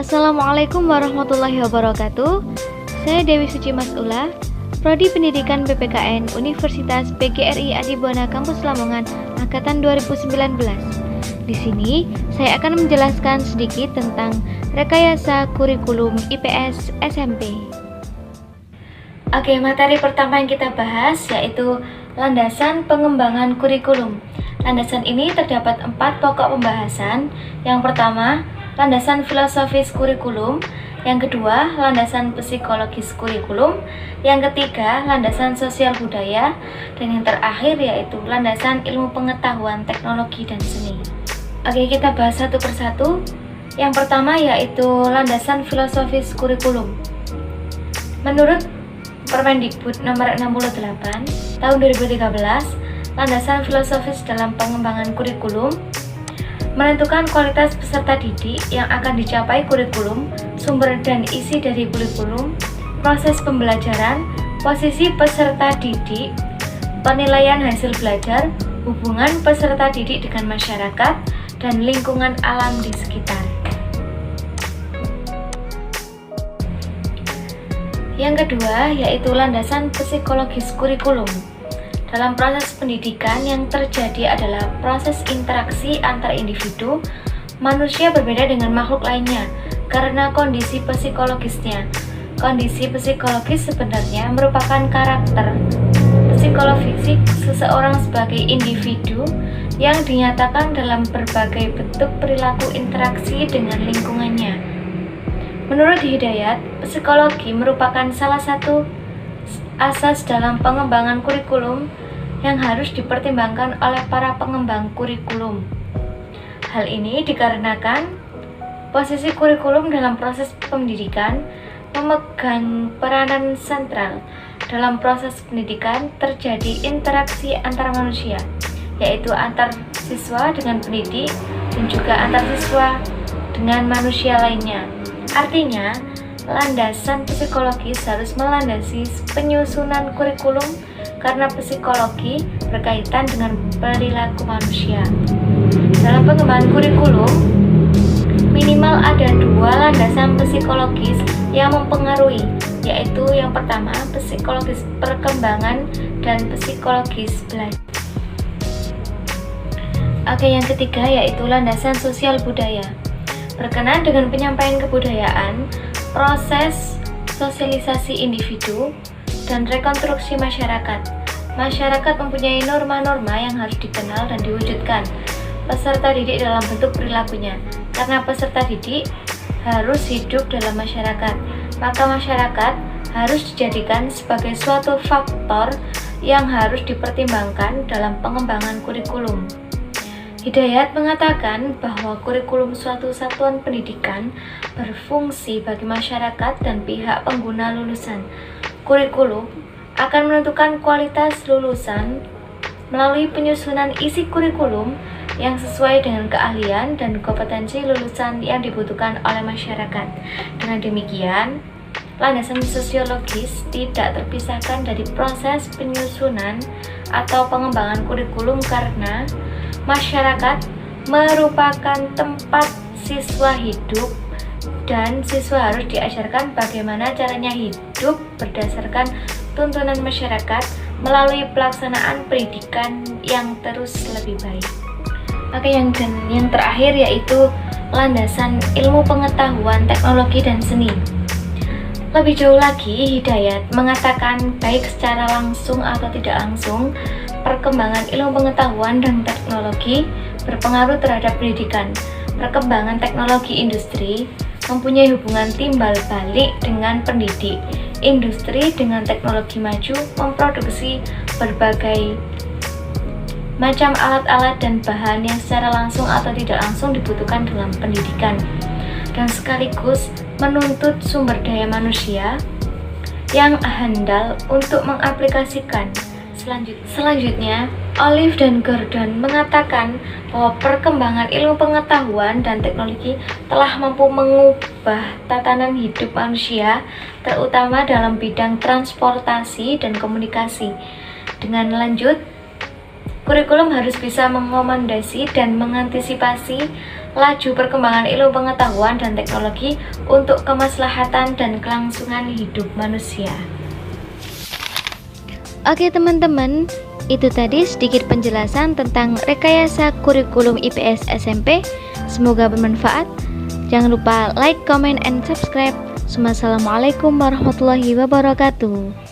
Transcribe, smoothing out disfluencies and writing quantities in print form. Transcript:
Assalamualaikum warahmatullahi wabarakatuh. Saya Dewi Suci Masula, Prodi Pendidikan PPKN Universitas PGRI Adibuana Kampus Lamongan angkatan 2019. Di sini saya akan menjelaskan sedikit tentang rekayasa kurikulum IPS SMP. Oke, materi pertama yang kita bahas yaitu landasan pengembangan kurikulum. Landasan ini terdapat 4 pokok pembahasan. Yang pertama, landasan filosofis kurikulum. Yang kedua, landasan psikologis kurikulum. Yang ketiga, landasan sosial budaya. Dan yang terakhir yaitu landasan ilmu pengetahuan, teknologi, dan seni. Oke, kita bahas satu persatu. Yang pertama yaitu landasan filosofis kurikulum. Menurut Permendikbud nomor 68 tahun 2013, landasan filosofis dalam pengembangan kurikulum menentukan kualitas peserta didik yang akan dicapai kurikulum, sumber dan isi dari kurikulum, proses pembelajaran, posisi peserta didik, penilaian hasil belajar, hubungan peserta didik dengan masyarakat, dan lingkungan alam di sekitar. Yang kedua yaitu landasan psikologis kurikulum. Dalam proses pendidikan yang terjadi adalah proses interaksi antar individu, manusia berbeda dengan makhluk lainnya karena kondisi psikologisnya. Kondisi psikologis sebenarnya merupakan karakter psikolofisik seseorang sebagai individu yang dinyatakan dalam berbagai bentuk perilaku interaksi dengan lingkungannya. Menurut Hidayat, psikologi merupakan salah satu asas dalam pengembangan kurikulum yang harus dipertimbangkan oleh para pengembang kurikulum. Hal ini dikarenakan posisi kurikulum dalam proses pendidikan memegang peranan sentral. Dalam proses pendidikan terjadi interaksi antar manusia, yaitu antar siswa dengan pendidik dan juga antar siswa dengan manusia lainnya. Artinya, landasan psikologis harus melandasi penyusunan kurikulum karena psikologi berkaitan dengan perilaku manusia. Dalam pengembangan kurikulum, minimal ada 2 landasan psikologis yang mempengaruhi, yaitu yang pertama psikologis perkembangan dan psikologis belajar. Oke, yang ketiga yaitu landasan sosial budaya. Berkenaan dengan penyampaian kebudayaan, proses sosialisasi individu, dan rekonstruksi masyarakat. Masyarakat mempunyai norma-norma yang harus dikenal dan diwujudkan peserta didik dalam bentuk perilakunya. Karena peserta didik harus hidup dalam masyarakat, maka masyarakat harus dijadikan sebagai suatu faktor yang harus dipertimbangkan dalam pengembangan kurikulum. Hidayat mengatakan bahwa kurikulum suatu satuan pendidikan berfungsi bagi masyarakat dan pihak pengguna lulusan. Kurikulum akan menentukan kualitas lulusan melalui penyusunan isi kurikulum yang sesuai dengan keahlian dan kompetensi lulusan yang dibutuhkan oleh masyarakat. Dengan demikian, landasan sosiologis tidak terpisahkan dari proses penyusunan atau pengembangan kurikulum karena masyarakat merupakan tempat siswa hidup dan siswa harus diajarkan bagaimana caranya hidup berdasarkan tuntunan masyarakat melalui pelaksanaan pendidikan yang terus lebih baik. Oke, yang terakhir yaitu landasan ilmu pengetahuan, teknologi, dan seni. Lebih jauh lagi, Hidayat mengatakan baik secara langsung atau tidak langsung, perkembangan ilmu pengetahuan dan teknologi berpengaruh terhadap pendidikan. Perkembangan teknologi industri mempunyai hubungan timbal balik dengan pendidik. Industri dengan teknologi maju memproduksi berbagai macam alat-alat dan bahan yang secara langsung atau tidak langsung dibutuhkan dalam pendidikan, dan sekaligus menuntut sumber daya manusia yang handal untuk mengaplikasikan. Selanjutnya, Olive dan Gordon mengatakan bahwa perkembangan ilmu pengetahuan dan teknologi telah mampu mengubah tatanan hidup manusia, terutama dalam bidang transportasi dan komunikasi. Dengan lanjut, Kurikulum harus bisa mengakomodasi dan mengantisipasi laju perkembangan ilmu pengetahuan dan teknologi untuk kemaslahatan dan kelangsungan hidup manusia. Oke teman-teman, itu tadi sedikit penjelasan tentang rekayasa kurikulum IPS SMP. Semoga bermanfaat. Jangan lupa like, comment, and subscribe. Wassalamualaikum warahmatullahi wabarakatuh.